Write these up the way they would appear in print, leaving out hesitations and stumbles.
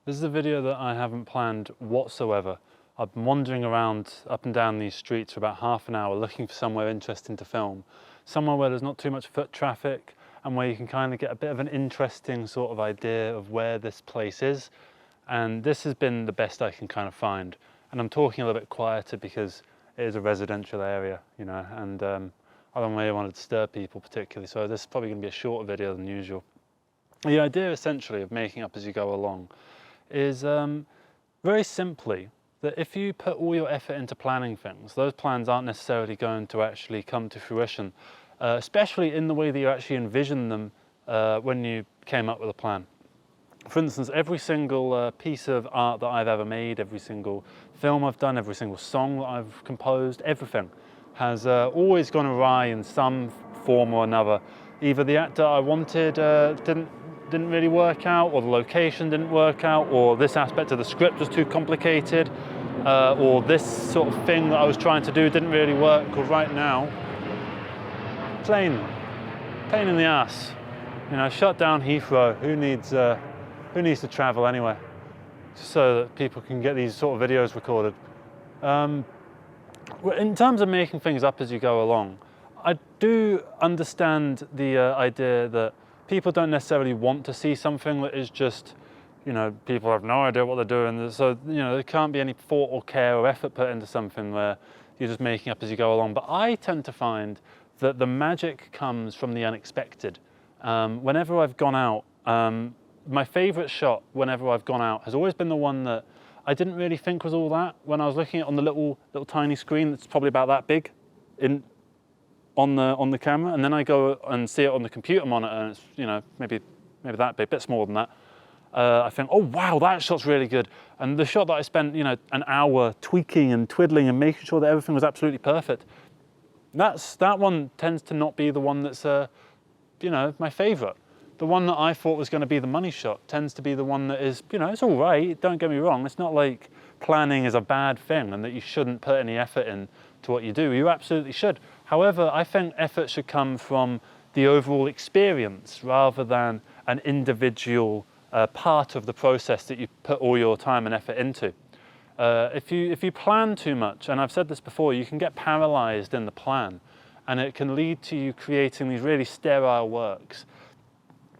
This is a video that I haven't planned whatsoever. I've been wandering around up and down these streets for about half an hour looking for somewhere interesting to film. Somewhere where there's not too much foot traffic and where you can kind of get a bit of an interesting sort of idea of where this place is. And this has been the best I can kind of find. And I'm talking a little bit quieter because it is a residential area, you know, and I don't really want to disturb people particularly. So this is probably going to be a shorter video than usual. The idea essentially of making up as you go along is very simply that if you put all your effort into planning things, those plans aren't necessarily going to actually come to fruition, especially in the way that you actually envision them when you came up with a plan. For instance, every single piece of art that I've ever made, every single film I've done, every single song that I've composed, everything has always gone awry in some form or another. Either the actor I wanted didn't really work out, or the location didn't work out, or this aspect of the script was too complicated, or this sort of thing that I was trying to do didn't really work. Because right now, pain in the ass. You know, shut down Heathrow. Who needs to travel anyway? Just so that people can get these sort of videos recorded. In terms of making things up as you go along, I do understand the idea that people don't necessarily want to see something that is just, you know, people have no idea what they're doing. So, you know, there can't be any thought or care or effort put into something where you're just making up as you go along. But I tend to find that the magic comes from the unexpected. Whenever I've gone out, my favorite shot whenever I've gone out has always been the one that I didn't really think was all that. When I was looking at it on the little tiny screen that's probably about that big on the camera, and then I go and see it on the computer monitor and it's, you know, maybe that big, a bit smaller than that. I think, oh wow, that shot's really good. And the shot that I spent, you know, an hour tweaking and twiddling and making sure that everything was absolutely perfect, that one tends to not be the one that's, you know, my favorite. The one that I thought was going to be the money shot tends to be the one that is, you know, it's all right, don't get me wrong. It's not like planning is a bad thing and that you shouldn't put any effort in to what you do. You absolutely should. However, I think effort should come from the overall experience rather than an individual part of the process that you put all your time and effort into. If you plan too much, and I've said this before, you can get paralyzed in the plan, and it can lead to you creating these really sterile works.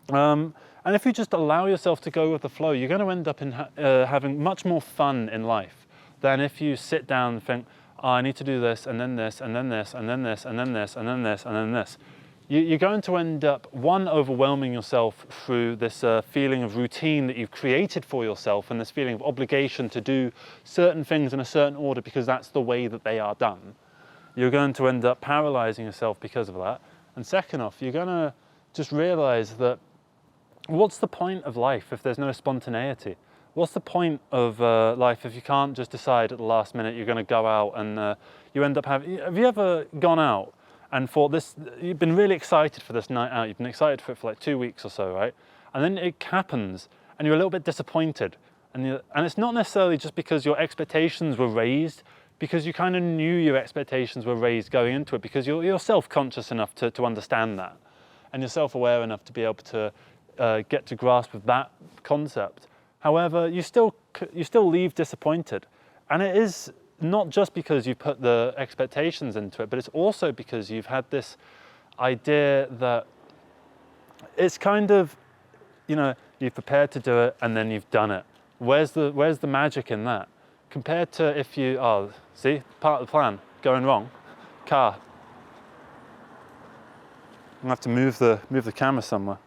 And if you just allow yourself to go with the flow, you're going to end up in having much more fun in life than if you sit down and think, oh, I need to do this, and then this, and then this, and then this, and then this, and then this, and then this. You're going to end up, one, overwhelming yourself through this feeling of routine that you've created for yourself, and this feeling of obligation to do certain things in a certain order because that's the way that they are done. You're going to end up paralyzing yourself because of that. And second off, you're going to just realize that what's the point of life if there's no spontaneity? What's the point of life if you can't just decide at the last minute you're going to go out and you end up having... Have you ever gone out and thought this... You've been really excited for this night out, you've been excited for it for like 2 weeks or so, right? And then it happens and you're a little bit disappointed. And it's not necessarily just because your expectations were raised, because you kind of knew your expectations were raised going into it, because you're self-conscious enough to understand that. And you're self-aware enough to be able to get to grasp with that concept. However, you still leave disappointed. And it is not just because you put the expectations into it, but it's also because you've had this idea that it's kind of, you know, you've prepared to do it and then you've done it. Where's the magic in that? Compared to if you, oh, see, part of the plan, going wrong, car. I'm gonna have to move the camera somewhere.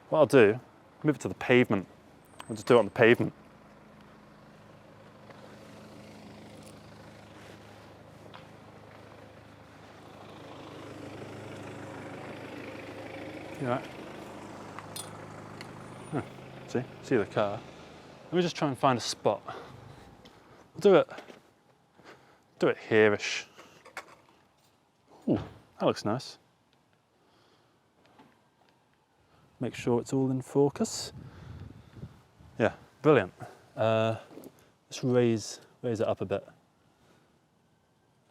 What I'll do, move it to the pavement. I'll just do it on the pavement. You know, see the car. Let me just try and find a spot. We'll do it here-ish. Ooh, that looks nice. Make sure it's all in focus. Yeah, brilliant. Let's raise it up a bit.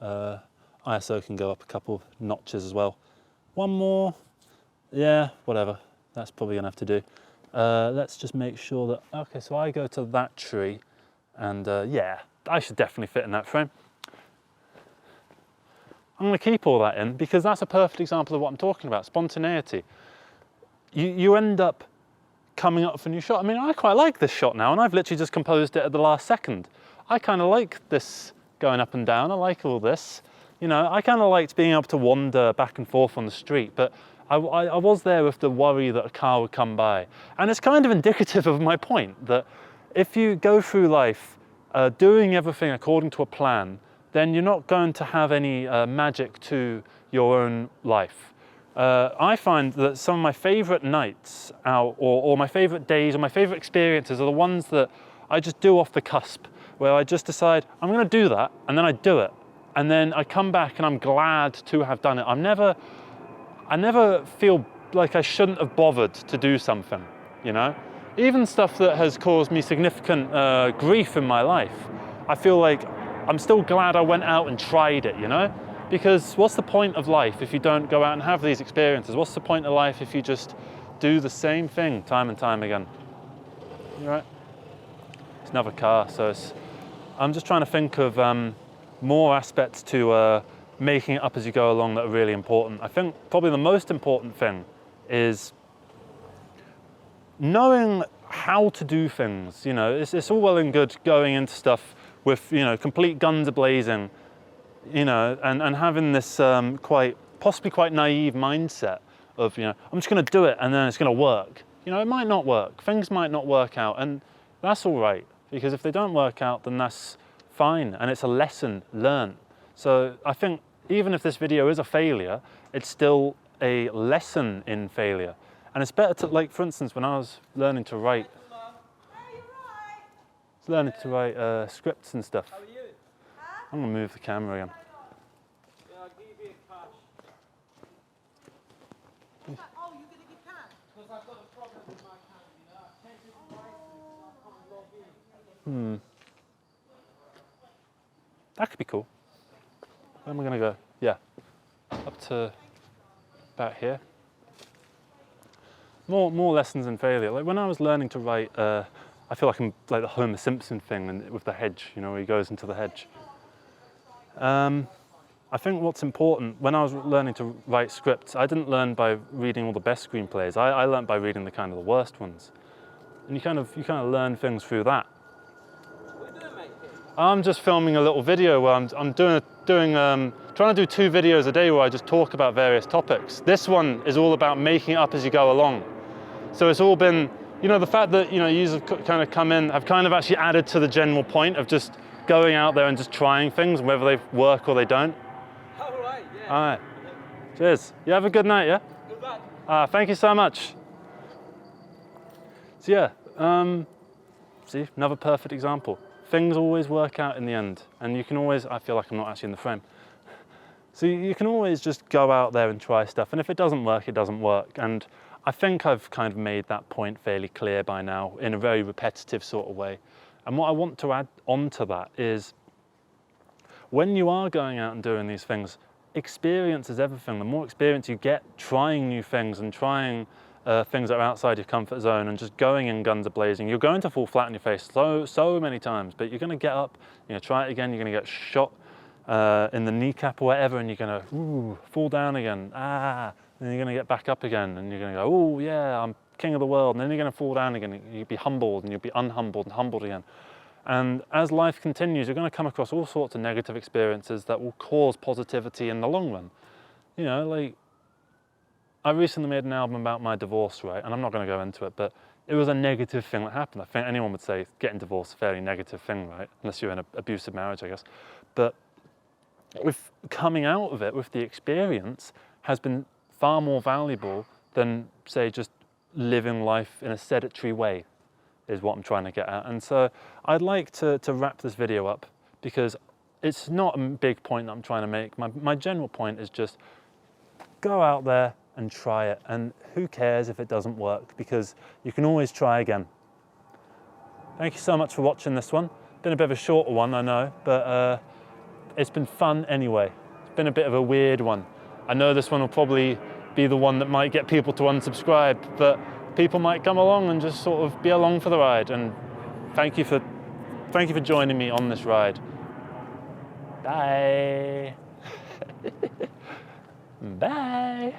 ISO can go up a couple of notches as well. One more, yeah, whatever. That's probably gonna have to do. Let's just make sure that, okay, so I go to that tree and yeah, I should definitely fit in that frame. I'm going to keep all that in because that's a perfect example of what I'm talking about, spontaneity. You end up coming up with a new shot. I mean, I quite like this shot now, and I've literally just composed it at the last second. I kind of like this going up and down. I like all this. You know, I kind of liked being able to wander back and forth on the street, but I was there with the worry that a car would come by. And it's kind of indicative of my point that if you go through life doing everything according to a plan, then you're not going to have any magic to your own life. I find that some of my favorite nights out, or my favorite days, or my favorite experiences are the ones that I just do off the cusp, where I just decide, I'm gonna do that, and then I do it. And then I come back and I'm glad to have done it. I never feel like I shouldn't have bothered to do something, you know? Even stuff that has caused me significant grief in my life, I feel like I'm still glad I went out and tried it, you know? Because what's the point of life if you don't go out and have these experiences? What's the point of life if you just do the same thing time and time again? You right? It's another car, so I'm just trying to think of more aspects to making it up as you go along that are really important. I think probably the most important thing is knowing how to do things. You know, it's all well and good going into stuff with, you know, complete guns a-blazing, you know, and having this possibly quite naive mindset of, you know, I'm just going to do it and then it's going to work. You know, it might not work. Things might not work out, and that's all right, because if they don't work out, then that's fine, and it's a lesson learned. So I think even if this video is a failure, it's still a lesson in failure. And it's better to, like, for instance, when I was learning to write, scripts and stuff. I'm gonna move the camera again. Yeah, I'll give you cash. Oh, you're gonna give cash? Because I've got a problem with my account, you know. I can't do the license, I can't log in. That could be cool. Where am I gonna go? Yeah, up to about here. More lessons in failure. Like when I was learning to write, I feel like I'm like the Homer Simpson thing with the hedge, you know, where he goes into the hedge. I think what's important, when I was learning to write scripts, I didn't learn by reading all the best screenplays. I learned by reading the kind of the worst ones. And you kind of learn things through that. What are you doing, mate? I'm just filming a little video where I'm trying to do 2 videos a day where I just talk about various topics. This one is all about making it up as you go along. So it's all been, you know, the fact that, you know, you have kind of come in, have kind of actually added to the general point of just going out there and just trying things, whether they work or they don't. All right, yeah. All right. Cheers. You have a good night, yeah? Good luck. Thank you so much. So yeah, see, another perfect example. Things always work out in the end, and you can always, I feel like I'm not actually in the frame. So you can always just go out there and try stuff, and if it doesn't work, it doesn't work. And I think I've kind of made that point fairly clear by now in a very repetitive sort of way. And what I want to add on to that is, when you are going out and doing these things, experience is everything. The more experience you get trying new things and trying things that are outside your comfort zone and just going in guns a-blazing, you're going to fall flat on your face so many times, but you're going to get up, you're going to try it again, you're going to get shot in the kneecap or whatever, and you're going to fall down again, and then you're going to get back up again, and you're going to go, oh yeah, I'm king of the world, and then you're going to fall down again, you'll be humbled, and you'll be unhumbled and humbled again. And as life continues, you're going to come across all sorts of negative experiences that will cause positivity in the long run. You know, like, I recently made an album about my divorce, right? And I'm not going to go into it, but it was a negative thing that happened. I think anyone would say getting divorced is a fairly negative thing, right? Unless you're in an abusive marriage, I guess. But with coming out of it, with the experience, has been far more valuable than, say, just living life in a sedentary way, is what I'm trying to get at. And so I'd like to wrap this video up, because it's not a big point that I'm trying to make. My general point is just go out there and try it, and who cares if it doesn't work, because you can always try again. Thank you so much for watching this one. Been a bit of a shorter one, I know, but it's been fun anyway. It's been a bit of a weird one. I know this one will probably be the one that might get people to unsubscribe, but people might come along and just sort of be along for the ride. And thank you for joining me on this ride. Bye. Bye.